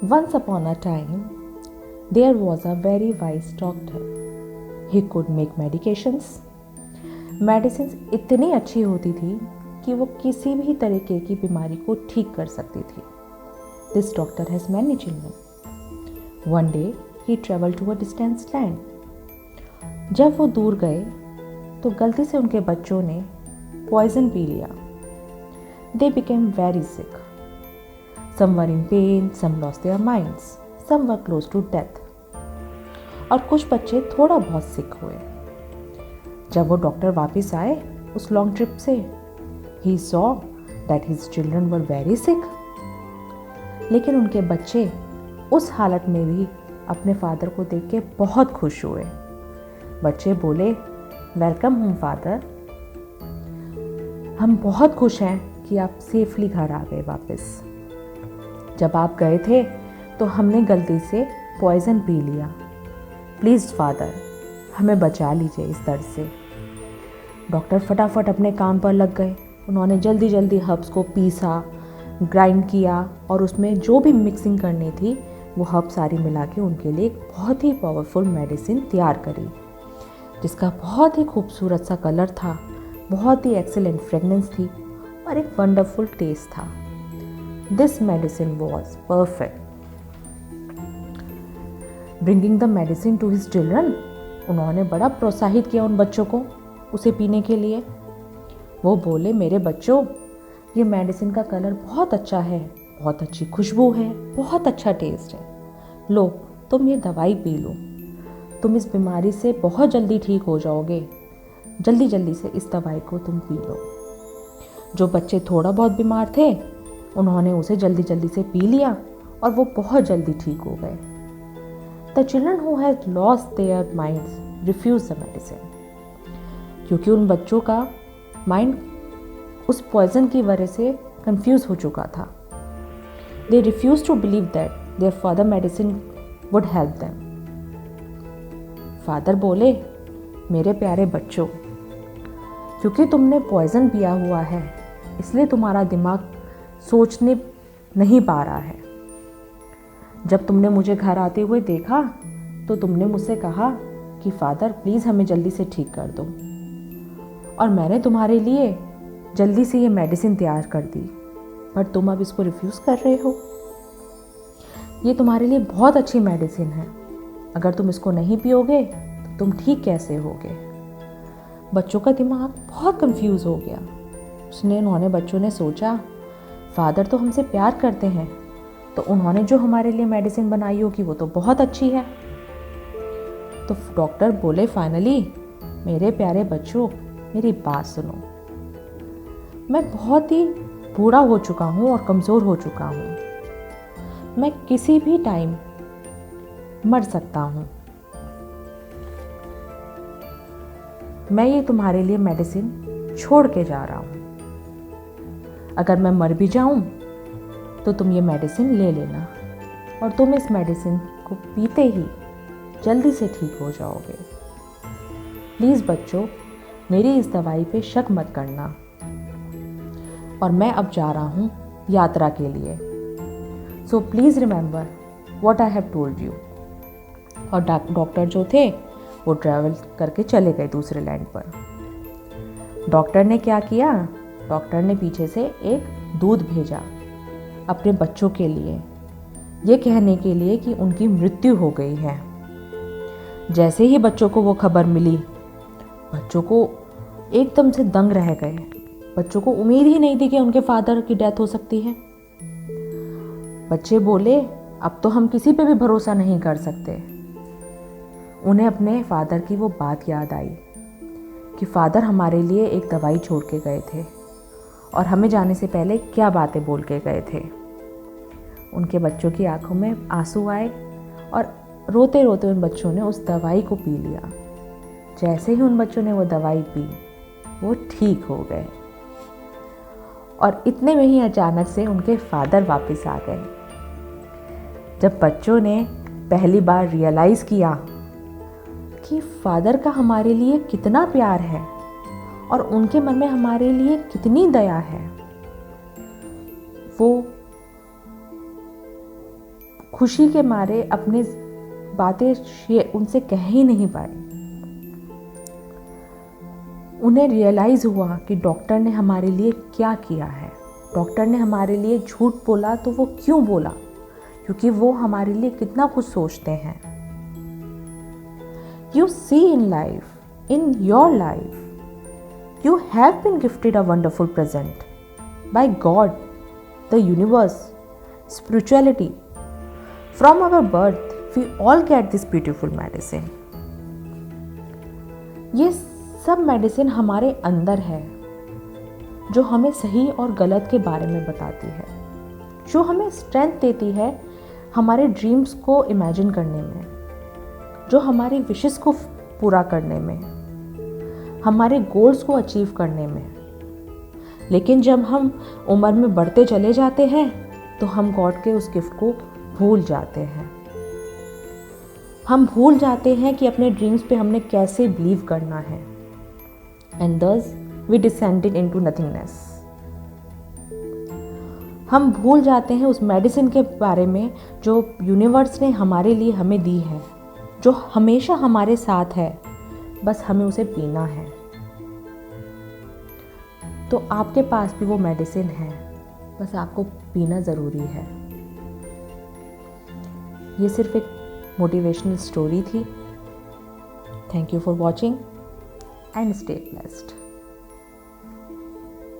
Once upon a time, there was a very wise doctor. He could make medications. Medicines इतनी अच्छी होती थी कि वो किसी भी तरीके की बीमारी को ठीक कर सकती थी. This doctor has many children. One day, he traveled to a distant land. जब वो दूर गए तो गलती से उनके बच्चों ने पॉइजन पी लिया. They became very sick. Some were in pain, some lost their minds, some were close to death. और कुछ बच्चे थोड़ा बहुत सिक हुए. जब वो डॉक्टर वापस आए उस लॉन्ग ट्रिप से, he saw that his children were very sick. लेकिन उनके बच्चे उस हालत में भी अपने फादर को देख के बहुत खुश हुए. बच्चे बोले, वेलकम होम फादर. हम बहुत खुश हैं कि आप सेफली घर आ गए वापस. जब आप गए थे तो हमने गलती से पॉइजन पी लिया. प्लीज़ फादर, हमें बचा लीजिए इस दर्द से. डॉक्टर फटाफट अपने काम पर लग गए. उन्होंने जल्दी जल्दी हर्ब्स को पीसा, ग्राइंड किया और उसमें जो भी मिक्सिंग करनी थी वो हर्ब सारी मिला के उनके लिए एक बहुत ही पावरफुल मेडिसिन तैयार करी, जिसका बहुत ही खूबसूरत सा कलर था, बहुत ही एक्सीलेंट फ्रेगनेंस थी और एक वंडरफुल टेस्ट था. This medicine was perfect. Bringing the medicine to his children, उन्होंने बड़ा प्रोत्साहित किया उन बच्चों को उसे पीने के लिए. वो बोले, मेरे बच्चों, ये मेडिसिन का कलर बहुत अच्छा है, बहुत अच्छी खुशबू है, बहुत अच्छा टेस्ट है. लो, तुम ये दवाई पी लो. तुम इस बीमारी से बहुत जल्दी ठीक हो जाओगे. जल्दी जल्दी से इस दवाई को तुम पी लो. जो बच्चे थोड़ा बहुत बीमार थे उन्होंने उसे जल्दी जल्दी से पी लिया और वो बहुत जल्दी ठीक हो गए. The children who had lost their minds refuse the medicine, क्योंकि उन बच्चों का माइंड उस पॉइजन की वजह से कंफ्यूज हो चुका था. They refuse to believe that their father medicine would help them. Father बोले, मेरे प्यारे बच्चों, क्योंकि तुमने पॉइजन पिया हुआ है इसलिए तुम्हारा दिमाग सोचने नहीं पा रहा है. जब तुमने मुझे घर आते हुए देखा तो तुमने मुझसे कहा कि फादर प्लीज़ हमें जल्दी से ठीक कर दो, और मैंने तुम्हारे लिए जल्दी से ये मेडिसिन तैयार कर दी, पर तुम अब इसको रिफ्यूज़ कर रहे हो. ये तुम्हारे लिए बहुत अच्छी मेडिसिन है. अगर तुम इसको नहीं पियोगे तो तुम ठीक कैसे होगे. बच्चों का दिमाग बहुत कंफ्यूज हो गया. उन्होंने बच्चों ने सोचा, फादर तो हमसे प्यार करते हैं तो उन्होंने जो हमारे लिए मेडिसिन बनाई होगी वो तो बहुत अच्छी है. तो डॉक्टर बोले, फाइनली मेरे प्यारे बच्चों, मेरी बात सुनो. मैं बहुत ही बूढ़ा हो चुका हूँ और कमज़ोर हो चुका हूँ. मैं किसी भी टाइम मर सकता हूँ. मैं ये तुम्हारे लिए मेडिसिन छोड़ के जा रहा हूँ. अगर मैं मर भी जाऊँ तो तुम ये मेडिसिन ले लेना और तुम इस मेडिसिन को पीते ही जल्दी से ठीक हो जाओगे. प्लीज़ बच्चों, मेरी इस दवाई पे शक मत करना. और मैं अब जा रहा हूँ यात्रा के लिए. So please remember what I have told you. और डॉक्टर जो थे वो ट्रैवल करके चले गए दूसरे लैंड पर. डॉक्टर ने क्या किया, डॉक्टर ने पीछे से एक दूत भेजा अपने बच्चों के लिए, ये कहने के लिए कि उनकी मृत्यु हो गई है. जैसे ही बच्चों को वो खबर मिली, बच्चों को एकदम से दंग रह गए. बच्चों को उम्मीद ही नहीं थी कि उनके फादर की डेथ हो सकती है. बच्चे बोले, अब तो हम किसी पे भी भरोसा नहीं कर सकते. उन्हें अपने फादर की वो बात याद आई कि फादर हमारे लिए एक दवाई छोड़ के गए थे और हमें जाने से पहले क्या बातें बोल के गए थे. उनके बच्चों की आंखों में आंसू आए और रोते रोते उन बच्चों ने उस दवाई को पी लिया. जैसे ही उन बच्चों ने वो दवाई पी, वो ठीक हो गए. और इतने में ही अचानक से उनके फादर वापस आ गए. जब बच्चों ने पहली बार रियलाइज़ किया कि फादर का हमारे लिए कितना प्यार है और उनके मन में हमारे लिए कितनी दया है, वो खुशी के मारे अपने बातें उनसे कह ही नहीं पाए। उन्हें रियलाइज़ हुआ कि डॉक्टर ने हमारे लिए क्या किया है। डॉक्टर ने हमारे लिए झूठ बोला तो वो क्यों बोला, क्योंकि वो हमारे लिए कितना कुछ सोचते हैं। You see in life, in your life, you have been gifted a wonderful present by God, the universe, spirituality. From our birth, we all get this beautiful medicine. ये सब मेडिसिन हमारे अंदर है, जो हमें सही और गलत के बारे में बताती है, जो हमें स्ट्रेंथ देती है हमारे ड्रीम्स को इमेजिन करने में, जो हमारी विशेस को पूरा करने में, हमारे गोल्स को अचीव करने में। लेकिन जब हम उम्र में बढ़ते चले जाते हैं तो हम गॉड के उस गिफ्ट को भूल जाते हैं। हम भूल जाते हैं कि अपने ड्रीम्स पे हमने कैसे बिलीव करना है, and thus we descended into nothingness. हम भूल जाते हैं उस मेडिसिन के बारे में जो यूनिवर्स ने हमारे लिए हमें दी है, जो हमेशा हमारे साथ है, बस हमें उसे पीना है। तो आपके पास भी वो मेडिसिन है, बस आपको पीना ज़रूरी है। ये सिर्फ एक मोटिवेशनल स्टोरी थी। Thank you for watching and stay blessed.